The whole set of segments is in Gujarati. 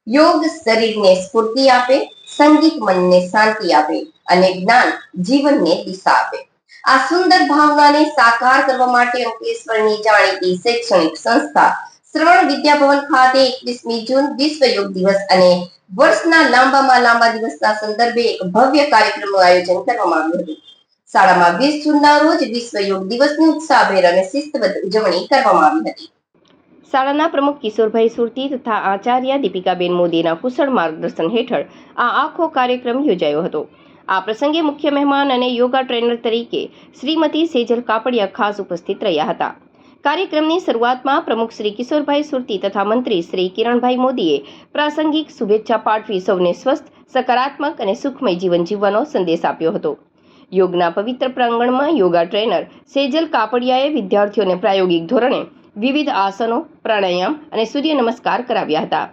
યોગ શરીરને સ્ફૂર્તિ આપે, સંગીત મનને શાંતિ આપે અને જ્ઞાન જીવનને દિશા આપે. આ સુંદર ભાવનાને સાકાર કરવા માટે અંકલેશ્વરની જાણીતી શૈક્ષણિક સંસ્થા શ્રવણ વિદ્યાભવન ખાતે 21મી જૂન વિશ્વ યોગ દિવસ અને વર્ષના લાંબામાં લાંબા દિવસના સંદર્ભે એક ભવ્ય કાર્યક્રમનું આયોજન કરવામાં આવ્યું હતું. શાળામાં 20 જૂનના રોજ વિશ્વ યોગ દિવસની ઉત્સાહભેર અને શિસ્તબદ્ધ ઉજવણી કરવામાં આવી હતી. શાળાના પ્રમુખ કિશોરભાઈ સુરતી તથા આચાર્ય દીપિકાબેન મોદીના કુશળ માર્ગદર્શન હેઠળ આ આખો કાર્યક્રમ યોજાયો હતો. આ પ્રસંગે મુખ્ય મહેમાન અને યોગા ટ્રેનર તરીકે શ્રીમતી સેજલ કાપડિયા ખાસ ઉપસ્થિત રહ્યા હતા. કાર્યક્રમની શરૂઆતમાં પ્રમુખ શ્રી કિશોરભાઈ સુરતી તથા મંત્રી શ્રી કિરણભાઈ મોદીએ પ્રાસંગિક શુભેચ્છા પાઠવી સૌને સ્વસ્થ, સકારાત્મક અને સુખમય જીવન જીવવાનો સંદેશ આપ્યો હતો. યોગના પવિત્ર પ્રાંગણમાં યોગા ટ્રેનર સેજલ કાપડિયાએ વિદ્યાર્થીઓને પ્રાયોગિક ધોરણે વિવિધ આસનો, પ્રાણાયામ અને સૂર્ય નમસ્કાર કરાવ્યા હતા.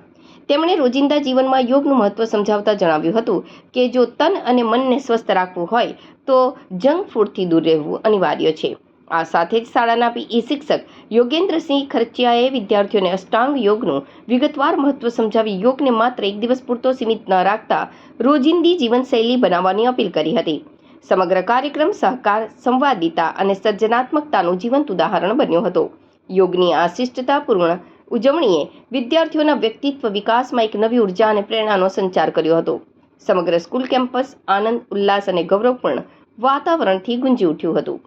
તેમણે રોજિંદા જીવનમાં યોગનું મહત્વ સમજાવતા જણાવ્યું હતું કે જો તન અને મનને સ્વસ્થ રાખવું હોય તો જંક ફૂડથી દૂર રહેવું અનિવાર્ય છે. આ સાથે જ શાળાના પીઈ શિક્ષક યોગેન્દ્રસિંહ ખરચિયાએ વિદ્યાર્થીઓને અષ્ટાંગ યોગનું વિગતવાર મહત્વ સમજાવી યોગને માત્ર એક દિવસ પૂરતો સીમિત ન રાખતા રોજિંદી જીવનશૈલી બનાવવાની અપીલ કરી હતી. સમગ્ર કાર્યક્રમ સહકાર, સંવાદિતા અને સર્જનાત્મકતાનું જીવંત ઉદાહરણ બન્યો હતો. યોગની આ શિષ્ટતાપૂર્ણ ઉજવણીએ વિદ્યાર્થીઓના વ્યક્તિત્વ વિકાસમાં એક નવી ઉર્જા અને પ્રેરણાનો સંચાર કર્યો હતો. સમગ્ર સ્કૂલ કેમ્પસ આનંદ, ઉલ્લાસ અને ગૌરવપૂર્ણ વાતાવરણથી ગુંજી ઉઠ્યું હતું.